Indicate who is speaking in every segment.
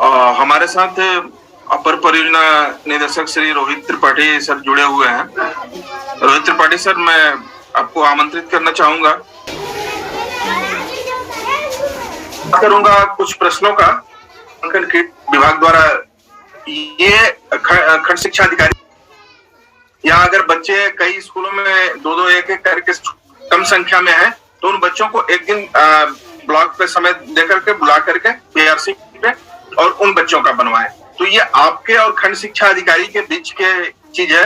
Speaker 1: हमारे साथ अपर परियोजना निदेशक श्री रोहित त्रिपाठी सर जुड़े हुए हैं। रोहित त्रिपाठी सर, मैं आपको आमंत्रित करना चाहूंगा। करूंगा कुछ प्रश्नों का अंकन की विभाग द्वारा। ये खंड शिक्षा अधिकारी, यहाँ अगर बच्चे कई स्कूलों में दो एक करके कम संख्या में है, तो उन बच्चों को एक दिन ब्लॉक पे समय देकर के बुला करके बीआरसी पे और उन बच्चों का बनवाएं। तो ये आपके और खंड शिक्षा अधिकारी के बीच के चीज है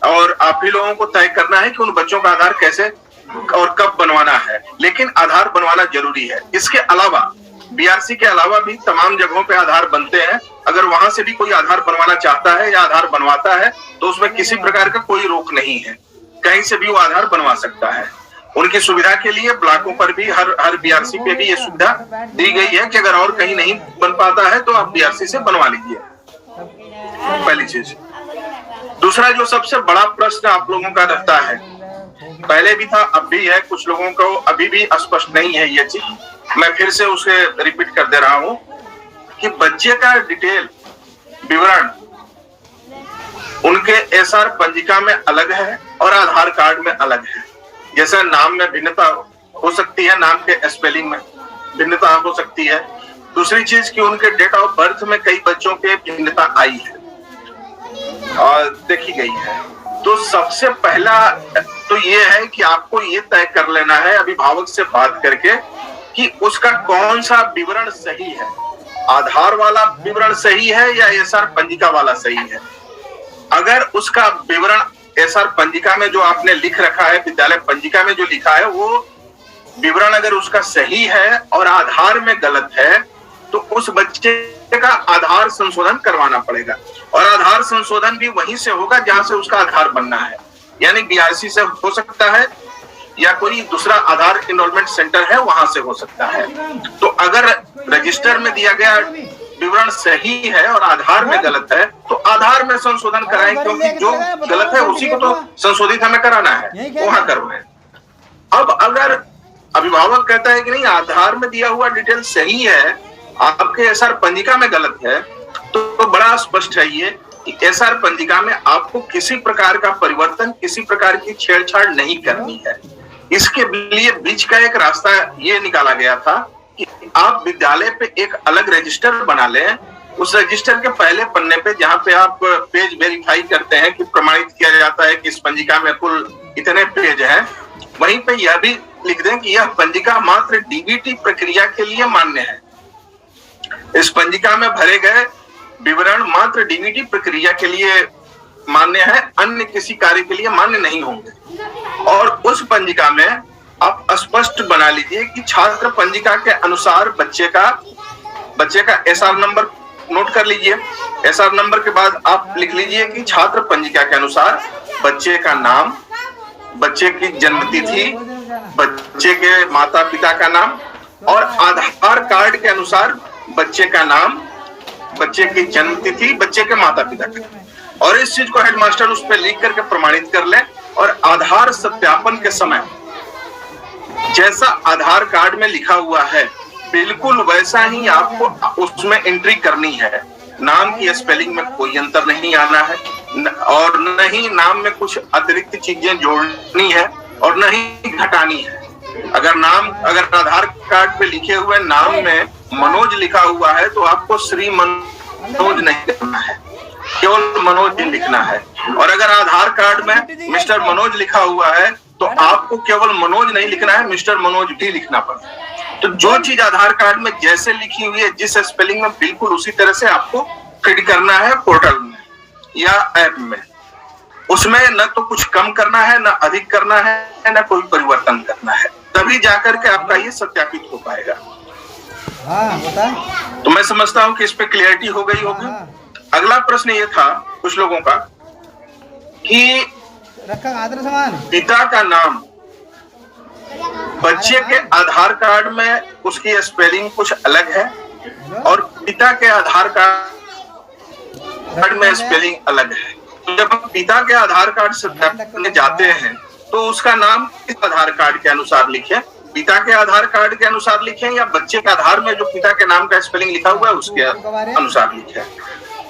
Speaker 1: और आप ही लोगों को तय करना है कि उन बच्चों का आधार कैसे और कब बनवाना है। लेकिन आधार बनवाना जरूरी है। इसके अलावा बीआरसी के अलावा भी तमाम जगहों पे आधार बनते हैं। अगर वहां से भी कोई आधार बनवाना चाहता है या आधार बनवाता है तो उसमें किसी प्रकार का कोई रोक नहीं है, कहीं से भी वो आधार बनवा सकता है। उनकी सुविधा के लिए ब्लॉकों पर भी हर बीआरसी पे भी ये सुविधा दी गई है कि अगर और कहीं नहीं बन पाता है तो आप बीआरसी से बनवा लीजिए। पहली चीज। दूसरा, जो सबसे बड़ा प्रश्न आप लोगों का रहता है, पहले भी था अब भी है, कुछ लोगों को अभी भी स्पष्ट नहीं है ये चीज, मैं फिर से उसे रिपीट कर दे रहा हूं कि बच्चे का डिटेल विवरण उनके एसआर पंजिका में अलग है और आधार कार्ड में अलग है। जैसे नाम में भिन्नता हो सकती है, नाम के स्पेलिंग में भिन्नता हो सकती है। दूसरी चीज कि उनके डेट ऑफ बर्थ में कई बच्चों के भिन्नता आई है और देखी गई है। तो सबसे पहला तो ये है कि आपको ये तय कर लेना है अभिभावक से बात करके कि उसका कौन सा विवरण सही है, आधार वाला विवरण सही है या एसआर पंजिका वाला सही है। अगर उसका विवरण एसआर पंजिका में जो आपने लिख रखा है, विद्यालय पंजिका में जो लिखा है, वो विवरण अगर उसका सही है और आधार में गलत है तो उस बच्चे का आधार संशोधन करवाना पड़ेगा। और आधार संशोधन भी वहीं से होगा जहां से उसका आधार बनना है, यानी बीआरसी से हो सकता है या कोई दूसरा आधार एनरोलमेंट सेंटर है वहां से हो सकता है। तो अगर रजिस्टर में दिया गया विवरण सही है और आधार में गलत है तो आधार में संशोधन कराएं, क्योंकि जो गलत है उसी को तो संशोधित हमें कराना है, वहां करवाएं। अब अगर अभिभावक कहता है कि नहीं आधार में दिया हुआ डिटेल सही है, आपके एसआर पंजिका में गलत है, तो बड़ा स्पष्ट है ये कि एसआर पंजिका में आपको किसी प्रकार का परिवर्तन, किसी प्रकार की छेड़छाड़ नहीं करनी है। इसके लिए बीच का एक रास्ता ये निकाला गया था कि आप विद्यालय पे एक अलग रजिस्टर बना लें। उस रजिस्टर के पहले पन्ने पे जहां पे आप पेज वेरीफाई करते हैं कि प्रमाणित किया जाता है कि इस पंजिका में कुल इतने पेज हैं, वहीं पे यह भी लिख दें कि यह पंजिका मात्र डीबीटी प्रक्रिया के लिए मान्य है। इस पंजिका में भरे गए विवरण मात्र डीबीटी प्रक्रिया के लिए मान्य है, अन्य किसी कार्य के लिए मान्य नहीं होंगे। और उस पंजिका में आप स्पष्ट बना लीजिए कि छात्र पंजिका के अनुसार बच्चे का एसआर नंबर नोट कर लीजिए। एसआर नंबर के बाद आप लिख लीजिए कि छात्र पंजिका के अनुसार बच्चे का नाम, बच्चे की जन्म तिथि, बच्चे के माता पिता का नाम और आधार कार्ड के अनुसार बच्चे का नाम, बच्चे की जन्म तिथि, बच्चे के माता पिता का। और इस चीज को हेडमास्टर उस पर लिख करके प्रमाणित कर ले। और आधार सत्यापन के समय जैसा आधार कार्ड में लिखा हुआ है बिल्कुल वैसा ही आपको उसमें एंट्री करनी है। नाम की स्पेलिंग में कोई अंतर नहीं आना है और न ही नाम में कुछ अतिरिक्त चीजें जोड़नी है और न ही घटानी है। अगर आधार कार्ड पे लिखे हुए नाम में मनोज लिखा हुआ है तो आपको श्री मनोज नहीं लिखना है, केवल मनोज ही लिखना है। और अगर आधार कार्ड में मिस्टर मनोज लिखा हुआ है तो आपको केवल मनोज नहीं लिखना है, मिस्टर मनोज भी लिखना पड़ेगा। तो जो चीज आधार कार्ड में जैसे लिखी हुई है, जिस स्पेलिंग में, बिल्कुल उसी तरह से आपको फीड करना है पोर्टल में या ऐप में। उसमें न तो कुछ कम करना है, न अधिक करना है, न कोई परिवर्तन करना है, तभी जाकर के आपका ये सत्यापित हो पाएगा। तो मैं समझता हूं कि इस पे क्लियरिटी हो गई होगी। अगला प्रश्न ये था कुछ लोगों का कि पिता का नाम बच्चे के आधार कार्ड में उसकी स्पेलिंग कुछ अलग है और पिता के आधार कार्ड में स्पेलिंग अलग है। तो जब हम पिता के आधार कार्ड सत्यापन करने जाते हैं तो उसका नाम इस आधार कार्ड के अनुसार लिखें पिता के आधार कार्ड के अनुसार लिखें या बच्चे के आधार में जो पिता के नाम का स्पेलिंग लिखा हुआ है उसके अनुसार लिखें।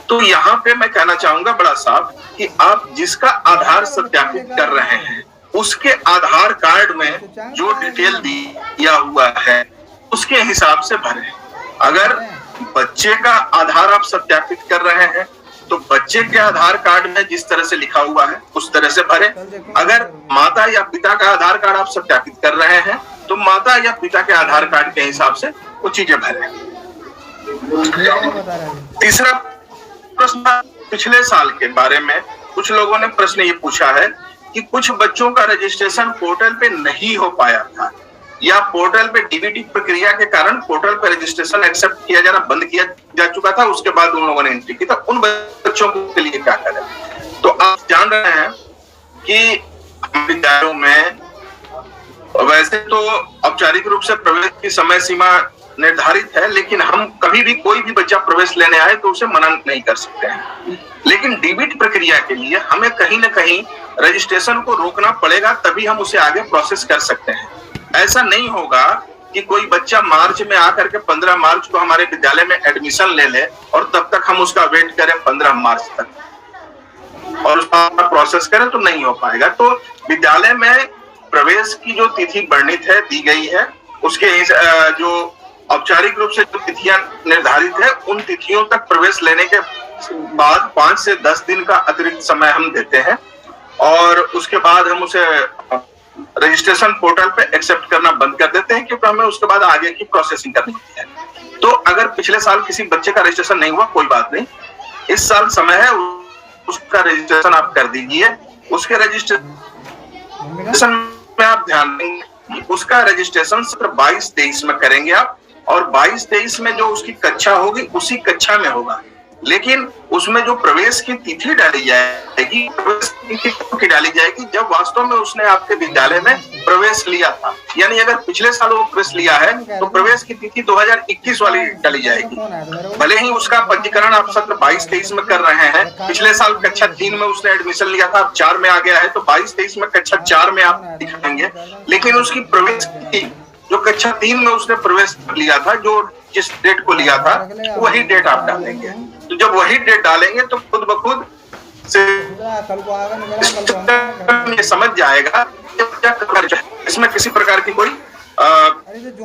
Speaker 1: तो यहाँ पे मैं कहना चाहूंगा बड़ा साफ कि आप जिसका आधार सत्यापित कर रहे हैं उसके आधार कार्ड में जो डिटेल दिया हुआ है उसके हिसाब से भरें। अगर बच्चे का आधार आप सत्यापित कर रहे हैं तो बच्चे के आधार कार्ड में जिस तरह से लिखा हुआ है उस तरह से भरें। अगर माता या पिता का आधार कार्ड आप सत्यापित कर रहे हैं तो माता या पिता के आधार कार्ड के हिसाब से वो चीजें भरें। तीसरा प्रश्न पिछले साल के बारे में कुछ लोगों ने प्रश्न ये पूछा है कि कुछ बच्चों का रजिस्ट्रेशन पोर्टल पे नहीं हो पाया था या पोर्टल पे डीबीटी प्रक्रिया के कारण पोर्टल पे रजिस्ट्रेशन एक्सेप्ट किया जाना बंद किया जा चुका था, उसके बाद उन लोगों ने एंट्री की, तो उन बच्चों के लिए क्या करें। तो आप जान रहे हैं कि विद्यालयों में वैसे तो औपचारिक रूप से प्रवेश की समय सीमा निर्धारित है, लेकिन हम कभी भी कोई भी बच्चा प्रवेश लेने आए तो उसे मना नहीं कर सकते हैं। लेकिन डीबीटी प्रक्रिया के लिए हमें कहीं ना कहीं रजिस्ट्रेशन को रोकना पड़ेगा, तभी हम उसे आगे प्रोसेस कर सकते हैं। ऐसा नहीं होगा कि कोई बच्चा मार्च में आकर के 15 मार्च को हमारे विद्यालय में एडमिशन ले ले और तब तक हम उसका वेट करें 15 मार्च तक और उसका प्रोसेस करें, तो नहीं हो पाएगा। तो विद्यालय में प्रवेश की जो तिथि वर्णित है, दी गई है, उसके जो औपचारिक रूप से जो तिथियां निर्धारित है उन तिथियों तक प्रवेश लेने के बाद 5 से 10 दिन का अतिरिक्त समय हम देते हैं और उसके बाद हम उसे रजिस्ट्रेशन पोर्टल पे एक्सेप्ट करना बंद कर देते हैं, क्योंकि हमें उसके बाद आगे की प्रोसेसिंग करनी होती है। तो अगर पिछले साल किसी बच्चे का रजिस्ट्रेशन नहीं हुआ, कोई बात नहीं, इस साल समय है, उसका रजिस्ट्रेशन आप कर दीजिए। उसके रजिस्ट्रेशन में आप ध्यान देंगे, उसका रजिस्ट्रेशन सत्र 22-23 में करेंगे आप, और 22-23 में जो उसकी कक्षा होगी उसी कक्षा में होगा, लेकिन उसमें जो प्रवेश की तिथि डाली जाएगी, प्रवेश की तिथि डाली जाएगी जब वास्तव में उसने आपके विद्यालय में प्रवेश लिया था। यानी अगर पिछले साल वो प्रवेश लिया है तो प्रवेश की तिथि 2021 वाली डाली जाएगी। भले ही उसका पंजीकरण आप सत्र 22-23 में कर रहे हैं, पिछले साल कक्षा 3 में उसने एडमिशन लिया था, अब 4 में आ गया है, तो 22-23 में कक्षा 4 में आप दिखाएंगे, लेकिन उसकी प्रवेश की जो कक्षा 3 में उसने प्रवेश लिया था, जो जिस डेट को लिया था वही डेट आप डालेंगे। तो जब वही डेट डालेंगे तो खुद ब खुद ये समझ जाएगा, इसमें किसी प्रकार की कोई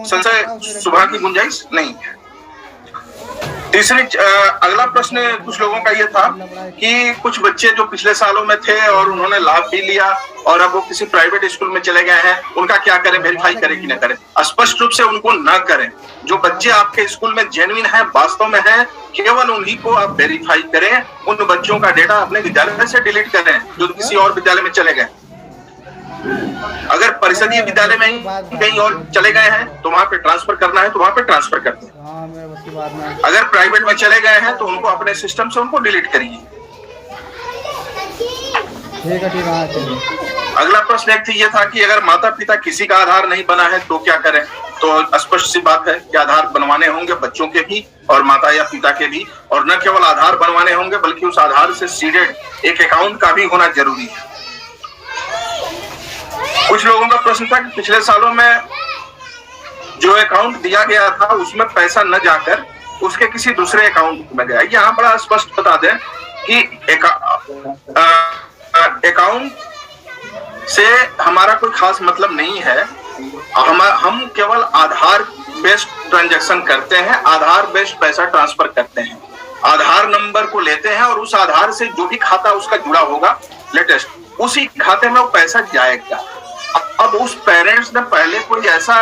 Speaker 1: संशय सुबह की गुंजाइश नहीं है। तीसरी अगला प्रश्न कुछ लोगों का ये था कि कुछ बच्चे जो पिछले सालों में थे और उन्होंने लाभ भी लिया और अब वो किसी प्राइवेट स्कूल में चले गए हैं, उनका क्या करें, वेरीफाई करें कि न करें। स्पष्ट रूप से उनको न करें। जो बच्चे आपके स्कूल में जेन्युइन है, वास्तव में है, केवल उन्हीं को आप वेरीफाई करें। उन बच्चों का डेटा अपने विद्यालय से डिलीट करें जो किसी और विद्यालय में चले गए। अगर परिषदीय विद्यालय में ही कहीं और चले गए हैं तो वहां पे ट्रांसफर करना है तो वहां पे ट्रांसफर करते हैं। अगर प्राइवेट में चले गए हैं तो उनको अपने सिस्टम से उनको डिलीट करिए। अगला प्रश्न एक ये था कि अगर माता पिता किसी का आधार नहीं बना है तो क्या करें। तो स्पष्ट सी बात है कि आधार बनवाने होंगे बच्चों के भी और माता या पिता के भी, और न केवल आधार बनवाने होंगे बल्कि उस आधार से सीडेड एक अकाउंट का भी होना जरूरी है। कुछ लोगों का प्रश्न था कि पिछले सालों में जो अकाउंट दिया गया था उसमें पैसा न जाकर उसके किसी दूसरे अकाउंट में गया। यहाँ बड़ा स्पष्ट बता दें कि अकाउंट से हमारा कोई खास मतलब नहीं है। हम केवल आधार बेस्ड ट्रांजैक्शन करते हैं, आधार बेस्ड पैसा ट्रांसफर करते हैं, आधार नंबर को लेते हैं और उस आधार से जो भी खाता उसका जुड़ा होगा लेटेस्ट, उसी खाते में वो पैसा जाएगा। अब उस पेरेंट्स ने पहले कोई ऐसा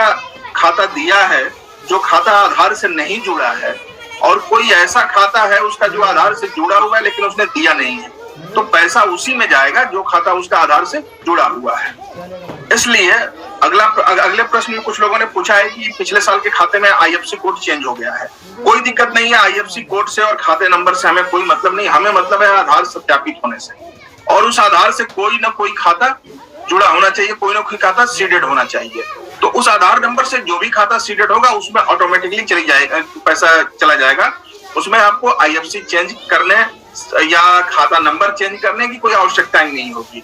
Speaker 1: खाता दिया है जो खाता आधार से नहीं जुड़ा है और कोई ऐसा खाता है उसका जो आधार से जुड़ा हुआ है लेकिन उसने दिया नहीं है, तो पैसा उसी में जाएगा जो खाता उसका आधार से जुड़ा हुआ है। इसलिए अगले प्रश्न में कुछ लोगों ने पूछा है कि पिछले साल के खाते में आईएफएससी कोड चेंज हो गया है। कोई दिक्कत नहीं है, आईएफएससी कोड से और खाते नंबर से हमें कोई मतलब नहीं, हमें मतलब है आधार सत्यापित होने से, और उस आधार से कोई ना कोई खाता जुड़ा होना चाहिए, कोई ना कोई खाता सीडेड होना चाहिए। तो उस आधार नंबर से जो भी खाता सीडेड होगा उसमें ऑटोमेटिकली चली जाएगा, पैसा चला जाएगा। उसमें आपको आईएफएससी चेंज करने या खाता नंबर चेंज करने की कोई आवश्यकता ही नहीं होगी।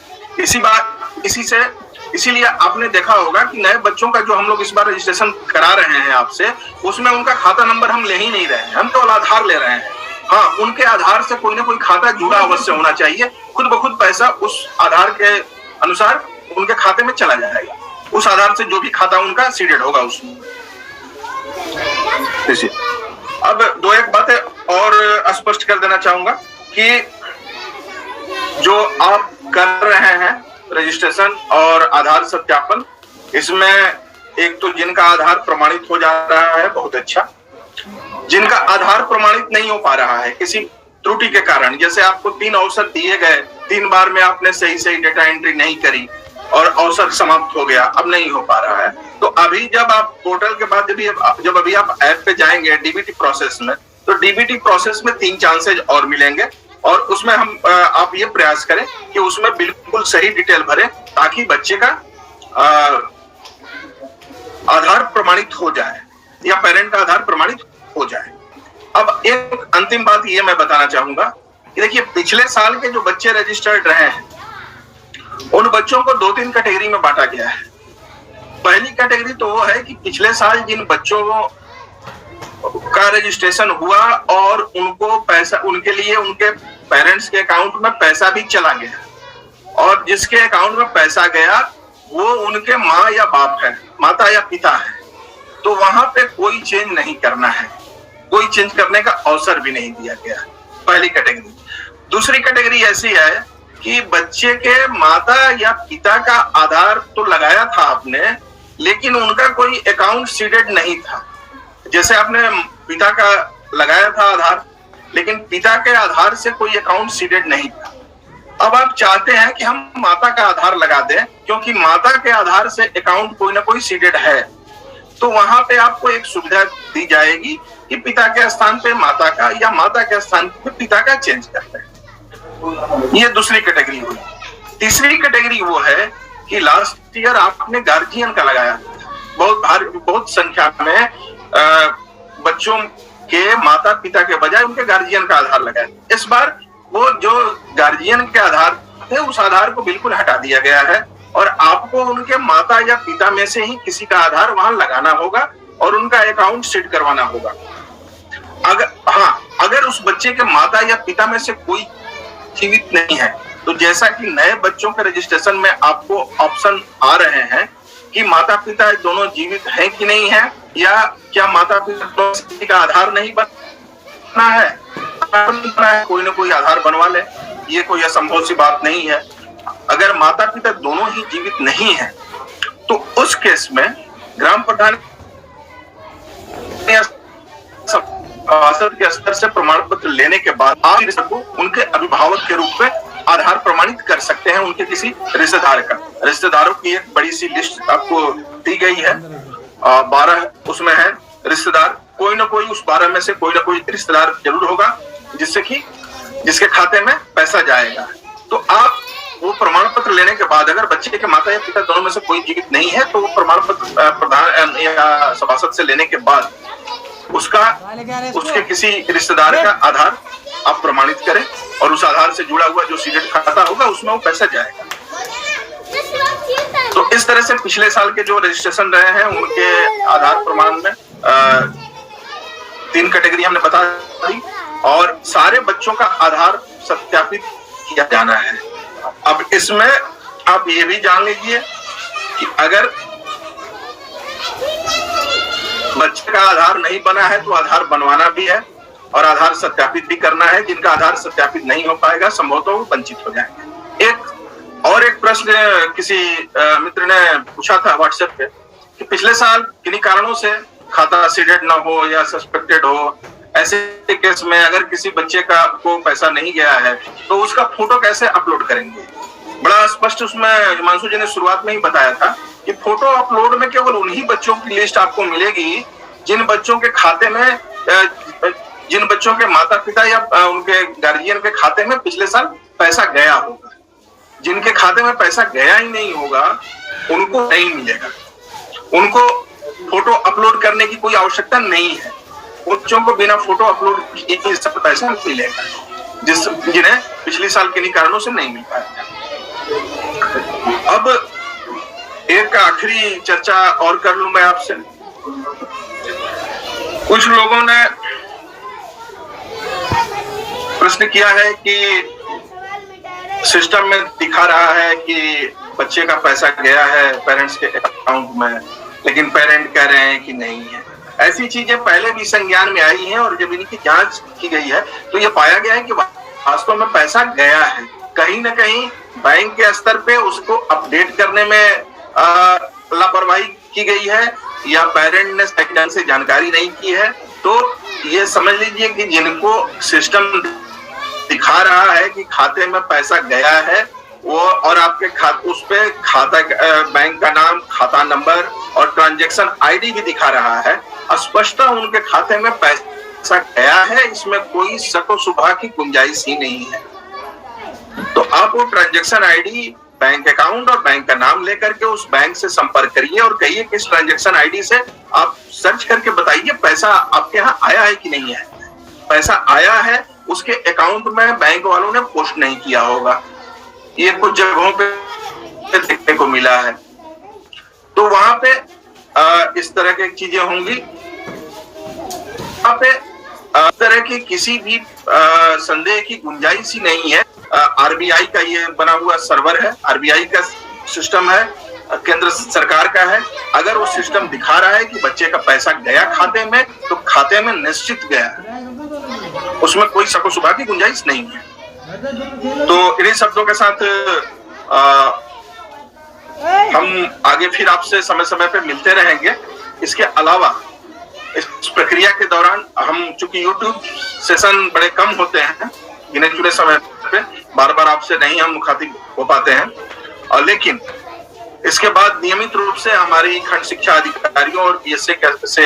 Speaker 1: इसी से इसीलिए आपने देखा होगा कि नए बच्चों का जो हम लोग इस बार रजिस्ट्रेशन करा रहे हैं आपसे, उसमें उनका खाता नंबर हम ले ही नहीं रहे हैं, हम केवल आधार ले रहे हैं। हाँ, उनके आधार से कोई ना कोई खाता जुड़ा अवश्य होना चाहिए, खुद ब खुद पैसा उस आधार के अनुसार उनके खाते में चला जाएगा, उस आधार से जो भी खाता उनका सीडेड होगा उसमें। अब दो एक बातें और स्पष्ट कर देना चाहूंगा कि जो आप कर रहे हैं रजिस्ट्रेशन और आधार सत्यापन, इसमें एक तो जिनका आधार प्रमाणित हो जा रहा है बहुत अच्छा, जिनका आधार प्रमाणित नहीं हो पा रहा है किसी त्रुटि के कारण, जैसे आपको 3 अवसर दिए गए, 3 बार में आपने सही डेटा एंट्री नहीं करी और अवसर समाप्त हो गया, अब नहीं हो पा रहा है, तो अभी जब आप पोर्टल के बाद जब अभी आप ऐप पे जाएंगे डीबीटी प्रोसेस में, तो डीबीटी प्रोसेस में 3 चांसेज और मिलेंगे और उसमें हम आप ये प्रयास करें कि उसमें बिल्कुल सही डिटेल भरें ताकि बच्चे का आधार प्रमाणित हो जाए या पेरेंट का आधार प्रमाणित हो जाए। अब एक अंतिम बात ये मैं बताना चाहूंगा कि देखिए, पिछले साल के जो बच्चे रजिस्टर्ड रहे हैं उन बच्चों को 2-3 कैटेगरी में बांटा गया है। पहली कैटेगरी तो वो है कि पिछले साल जिन बच्चों का रजिस्ट्रेशन हुआ और उनको पैसा, उनके लिए उनके पेरेंट्स के अकाउंट में पैसा भी चला गया और जिसके अकाउंट में पैसा गया वो उनके माँ या बाप है, माता या पिता है, तो वहां पे कोई चेंज नहीं करना है, कोई चेंज करने का अवसर भी नहीं दिया गया। पहली कैटेगरी। दूसरी कैटेगरी ऐसी है कि बच्चे के माता या पिता का आधार तो लगाया था आपने, लेकिन उनका कोई अकाउंट सीडेड नहीं था। जैसे आपने पिता का लगाया था आधार, लेकिन पिता के आधार से कोई अकाउंट सीडेड नहीं था। अब आप चाहते हैं कि हम माता का आधार लगा दें क्योंकि माता के आधार से अकाउंट कोई ना कोई सीडेड है, तो वहां पे आपको एक सुविधा दी जाएगी कि पिता के स्थान पे माता का या माता के स्थान पे पिता का चेंज करते हैं। ये दूसरी कैटेगरी हुई। तीसरी कैटेगरी वो है कि लास्ट ईयर आपने गार्जियन का लगाया, बहुत संख्या में बच्चों के माता पिता के बजाय उनके गार्जियन का आधार लगाया। इस बार वो जो गार्जियन के आधार थे उस आधार को बिल्कुल हटा दिया गया है और आपको उनके माता या पिता में से ही किसी का आधार वहां लगाना होगा और उनका अकाउंट सेट करवाना होगा। अगर उस बच्चे के माता या पिता में से कोई जीवित नहीं है, तो जैसा कि नए बच्चों के रजिस्ट्रेशन में आपको ऑप्शन आ रहे हैं कि माता पिता दोनों जीवित हैं कि नहीं है, या क्या माता पिता का आधार नहीं बना है, कोई ना कोई आधार बनवा ले, ये कोई असंभव सी बात नहीं है। अगर माता पिता दोनों ही जीवित नहीं है तो उस केस में ग्राम प्रधान के स्तर से प्रमाण पत्र लेने के बाद आप उनके अभिभावक के रूप में आधार प्रमाणित कर सकते हैं उनके किसी रिश्तेदार का। रिश्तेदारों की एक बड़ी सी लिस्ट आपको दी गई है, 12 उसमें है रिश्तेदार, कोई ना कोई उस 12 में से कोई ना कोई रिश्तेदार जरूर होगा जिसके खाते में पैसा जाएगा। तो आप वो प्रमाण पत्र लेने के बाद अगर बच्चे के माता या पिता दोनों में से कोई जीवित नहीं है तो वो प्रमाण पत्र प्रधान या सभासद से लेने के बाद उसके किसी रिश्तेदार का आधार आप प्रमाणित करें और उस आधार से जुड़ा हुआ जो सीडेड खाता होगा उसमें वो पैसा जाएगा। तो इस तरह से पिछले साल के जो रजिस्ट्रेशन रहे हैं उनके आधार प्रमाण में 3 कैटेगरी हमने बता दी और सारे बच्चों का आधार सत्यापित किया जाना है। अब इसमें आप ये भी जान लीजिए कि अगर बच्चे का आधार नहीं बना है तो आधार बनवाना भी है और आधार सत्यापित भी करना है। जिनका आधार सत्यापित नहीं हो पाएगा संभवतः वो वंचित हो जाएंगे। एक प्रश्न किसी मित्र ने पूछा था व्हाट्सएप पे कि पिछले साल किन्हीं कारणों से खाता सीडेड ना हो या सस्पेक्टेड हो, ऐसे केस में अगर किसी बच्चे का को पैसा नहीं गया है तो उसका फोटो कैसे अपलोड करेंगे। बड़ा स्पष्ट उसमें हिमांशु जी ने शुरुआत में ही बताया था कि फोटो अपलोड में केवल उन्हीं बच्चों की लिस्ट आपको मिलेगी जिन बच्चों के खाते में जिन बच्चों के माता पिता या उनके गार्जियन के खाते में पिछले साल पैसा गया होगा। जिनके खाते में पैसा गया ही नहीं होगा उनको नहीं मिलेगा, उनको फोटो अपलोड करने की कोई आवश्यकता नहीं है। बच्चों को बिना फोटो अपलोड किए सब पैसा मिलेगा जिन्हें पिछले साल किन्हीं कारणों से नहीं मिल पाया। अब एक आखिरी चर्चा और कर लूं मैं आपसे। कुछ लोगों ने प्रश्न किया है कि सिस्टम में दिखा रहा है कि बच्चे का पैसा गया है पेरेंट्स के अकाउंट में, लेकिन पेरेंट कह रहे हैं कि नहीं है। ऐसी चीजें पहले भी संज्ञान में आई हैं और जब इनकी जांच की गई है तो ये पाया गया है कि वास्तव में पैसा गया है। कहीं ना कहीं बैंक के स्तर पे उसको अपडेट करने में लापरवाही की गई है या पेरेंट ने सही ढंग से जानकारी नहीं की है। तो ये समझ लीजिए कि जिनको सिस्टम दिखा रहा है कि खाते में पैसा गया है वो और आपके उस पे खाता बैंक का नाम, खाता नंबर और ट्रांजैक्शन आईडी भी दिखा रहा है, स्पष्टतः उनके खाते में पैसा गया है, इसमें कोई शक व शुबा की गुंजाइश ही नहीं है। तो आप वो ट्रांजैक्शन आईडी, बैंक अकाउंट और बैंक का नाम लेकर के उस बैंक से संपर्क करिए और कहिए कि इस ट्रांजैक्शन आईडी से आप सर्च करके बताइए पैसा आपके यहाँ आया है कि नहीं है। पैसा आया है, उसके अकाउंट में बैंक वालों ने पोस्ट नहीं किया होगा, ये कुछ जगहों पे देखने को मिला है। तो वहां पे इस तरह की चीजें होंगी। वहां पे इस तरह की किसी भी संदेह की गुंजाइश ही नहीं है। आरबीआई का ये बना हुआ सर्वर है, आरबीआई का सिस्टम है, केंद्र सरकार का है। अगर वो सिस्टम दिखा रहा है कि बच्चे का पैसा गया खाते में, तो खाते में निश्चित गया, उसमें कोई शक व शुबा की गुंजाइश नहीं है। तो इन्हीं शब्दों के साथ हम आगे फिर आपसे समय समय पे मिलते रहेंगे। इसके अलावा इस प्रक्रिया के दौरान हम चूंकि YouTube सेशन बड़े कम होते हैं, गिने चुने समय पे बार बार आपसे नहीं हम मुखातिब हो पाते हैं, और लेकिन इसके बाद नियमित रूप से हमारी खंड शिक्षा अधिकारियों और PSA से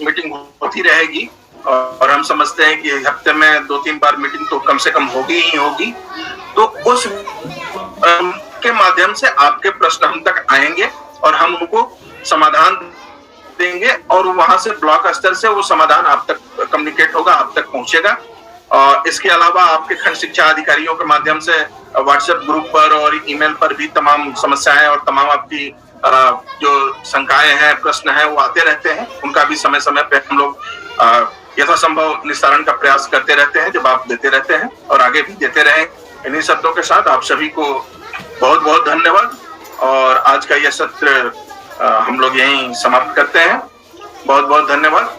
Speaker 1: मीटिंग होती रहेगी और हम समझते हैं कि हफ्ते में 2-3 बार मीटिंग तो कम से कम होगी ही होगी। तो उस के माध्यम से आपके प्रश्न हम तक आएंगे और हम उनको समाधान देंगे और वहां से ब्लॉक स्तर से वो समाधान आप तक कम्युनिकेट होगा, आप तक पहुंचेगा। और इसके अलावा आपके खंड शिक्षा अधिकारियों के माध्यम से व्हाट्सएप ग्रुप पर और ईमेल पर भी तमाम समस्याएं और तमाम आपकी जो शंकाएं हैं, प्रश्न हैं, वो आते रहते हैं। उनका भी समय समय पे हम लोग यथासंभव निस्तारण का प्रयास करते रहते हैं, जवाब देते रहते हैं और आगे भी देते रहें। इन्हीं शब्दों के साथ आप सभी को बहुत बहुत धन्यवाद और आज का यह सत्र हम लोग यहीं समाप्त करते हैं। बहुत बहुत धन्यवाद।